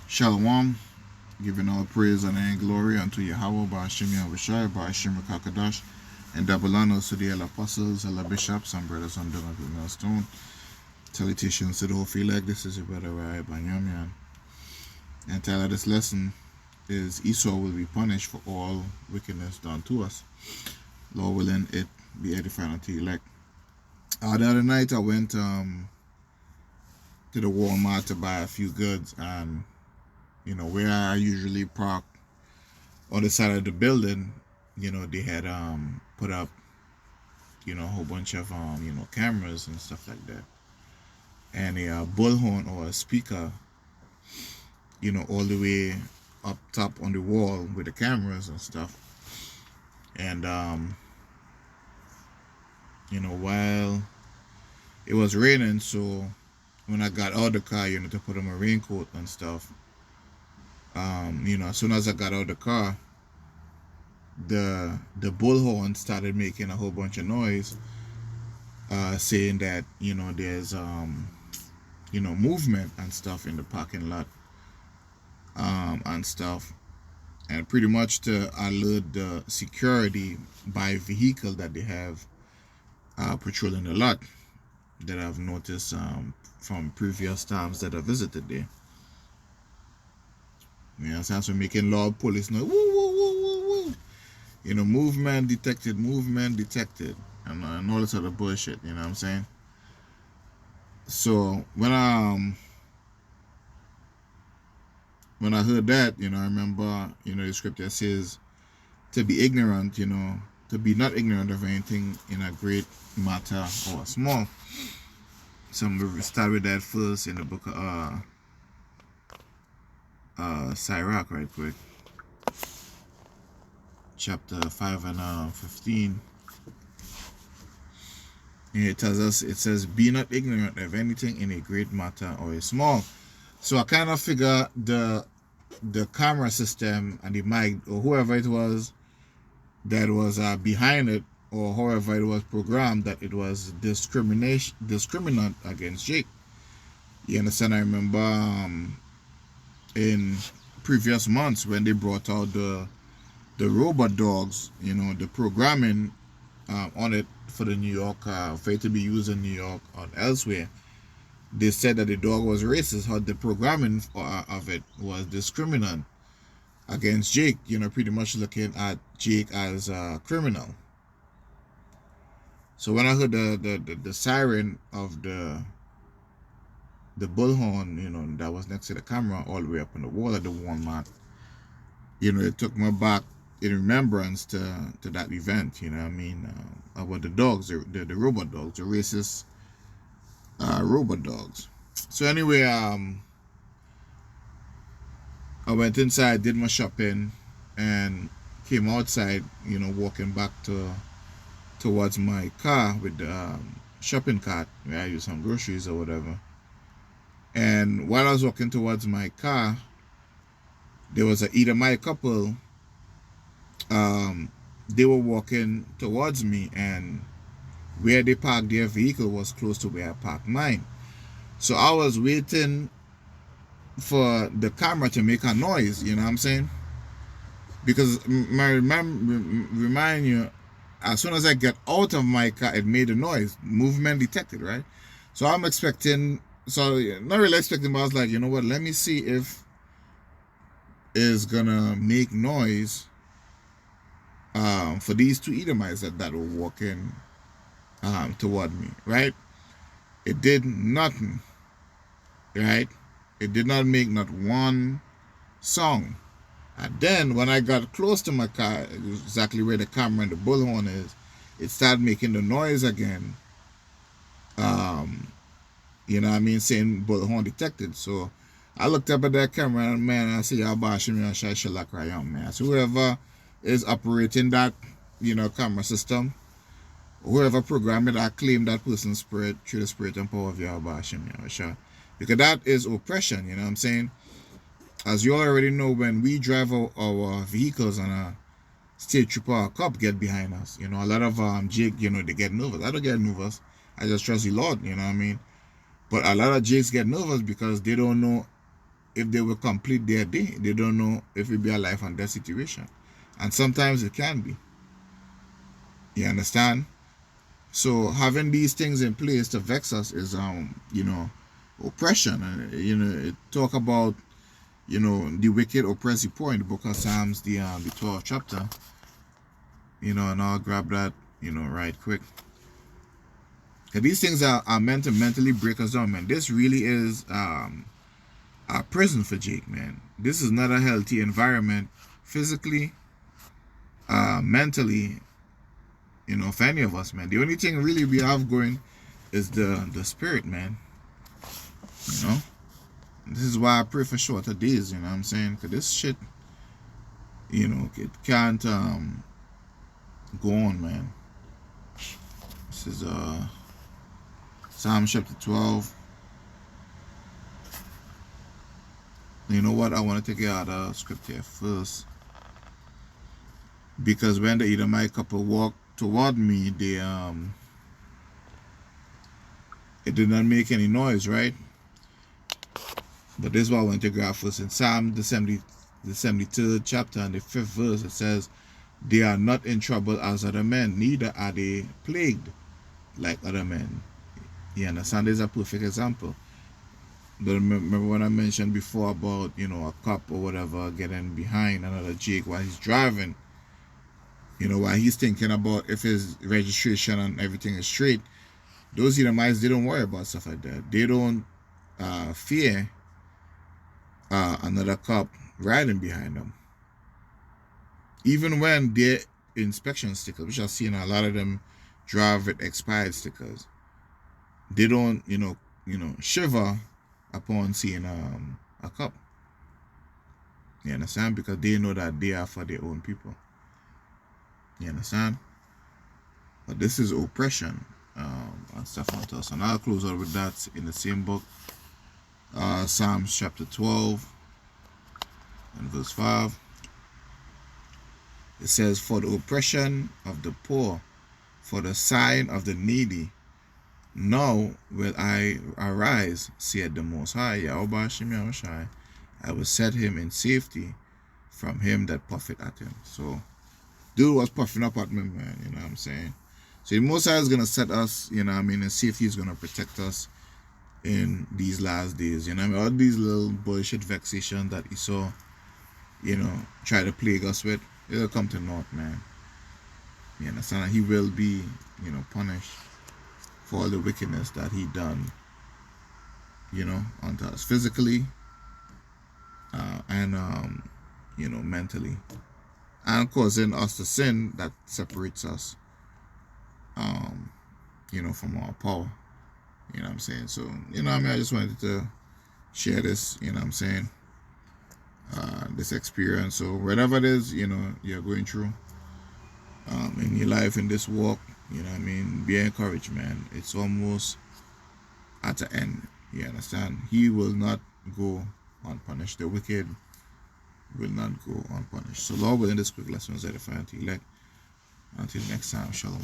Shalom, giving all praise honor, and glory unto Yahweh, Ba'ashim Yahushai, Ba'ashim Kakadash, and double honors to the apostles, the bishops, and brothers under the millstone. Salutations to the whole field. This is your brother Rai Banyamian. And title of this lesson is Esau will be punished for all wickedness done to us. Lord willing, it be edifying unto the elect. The other night I went to the Walmart to buy a few goods, and where I usually park on the side of the building, they had put up a whole bunch of cameras and stuff like that, and a bullhorn or a speaker all the way up top on the wall with the cameras and stuff. And while it was raining, so when I got out of the car, to put on my raincoat and stuff, as soon as I got out of the car, the bullhorn started making a whole bunch of noise, saying that there's movement and stuff in the parking lot, and stuff, and pretty much to alert the security by vehicle that they have patrolling the lot, that I've noticed from previous times that I visited there. So making loud police noise, woo woo woo woo woo, movement detected, and all this other bullshit. You know what I'm saying? So when I heard that, I remember, the scripture says to be ignorant, to be not ignorant of anything in a great matter or small. So I'm going to start with that first in the book of Sirach right quick. Chapter 5 and 15. And it tells us, it says, be not ignorant of anything in a great matter or a small. So I kind of figure the camera system and the mic, or whoever it was that was behind it, or however it was programmed, that it was discriminant against Jake. You understand? I remember in previous months when they brought out the robot dogs, the programming on it for the New York, for it to be used in New York or elsewhere. They said that the dog was racist, how the programming of it was discriminant against Jake, pretty much looking at Jake as a criminal. So when I heard the siren of the bullhorn, that was next to the camera all the way up on the wall at the Walmart, it took me back in remembrance to that event, about the dogs, the robot dogs, the racist robot dogs. So anyway, I went inside, did my shopping, and came outside, walking back towards my car with the shopping cart where I use some groceries or whatever. And while I was walking towards my car, there was a Edomite couple. They were walking towards me, and where they parked their vehicle was close to where I parked mine. So I was waiting for the camera to make a noise, you know what I'm saying? Because remind you, as soon as I get out of my car, it made a noise, movement detected, right? So I'm expecting, not really expecting, but I was like, you know what, let me see if it's gonna make noise for these two Edomites that were walking toward me, right? It did nothing, right? It did not make not one song. And then when I got close to my car, exactly where the camera and the bullhorn is, it started making the noise again. Saying bullhorn detected. So I looked up at that camera, and man, I see man. So whoever is operating that, camera system, whoever programmed it, I claim that person's spirit through the spirit and power of Yahweh, because that is oppression. You know what I'm saying? As you already know, when we drive our vehicles and a state trooper or a cop get behind us, a lot of Jake, they get nervous. I don't get nervous. I just trust the Lord, you know what I mean? But a lot of Jakes get nervous because they don't know if they will complete their day. They don't know if it be a life and death situation. And sometimes it can be. You understand? So having these things in place to vex us is oppression. And it talk about the wicked oppress the poor in the book of Psalms, the 12th chapter. And I'll grab that, right quick. And these things are meant to mentally break us down, man. This really is a prison for Jake, man. This is not a healthy environment physically, mentally, for any of us, man. The only thing really we have going is the spirit, man. This is why I pray for shorter days, you know what I'm saying? Because this shit, it can't go on, man. This is Psalm chapter 12. You know what? I want to take it out of scripture first. Because when the Edomite couple walked toward me, it did not make any noise, right? But this is what I want to grab first. In Psalm the 73rd chapter and the 5th verse, it says, "They are not in trouble as other men, neither are they plagued like other men." You understand? There's a perfect example. But remember when I mentioned before about, a cop or whatever getting behind another Jake while he's driving, while he's thinking about if his registration and everything is straight. Those Edomites, they don't worry about stuff like that. They don't fear another cop riding behind them. Even when their inspection stickers, which I've seen a lot of them drive with expired stickers, they don't, shiver upon seeing a cop. You understand? Because they know that they are for their own people. You understand? But this is oppression and stuff like that. And I'll close out with that in the same book. Psalms chapter 12 and verse 5. It says, "For the oppression of the poor, for the sighing of the needy, now will I arise, saith the Most High, Yahweh Shai. I will set him in safety from him that puffeth at him." So, dude was puffing up at me, man, you know what I'm saying? So the Most High is going to set us, in safety. Is going to protect us in these last days, all these little bullshit vexation that Esau, try to plague us with, it'll come to naught, man. You understand? He will be, punished for all the wickedness that he done, unto us physically, and mentally, and causing us to sin that separates us, from our power. You know what I'm saying? So, I just wanted to share this, this experience. So whatever it is, you're going through in your life, in this walk, be encouraged, man. It's almost at the end. You understand? He will not go unpunished. The wicked will not go unpunished. So Lord, within this quick lesson, is edifying to elect. Until next time, shalom.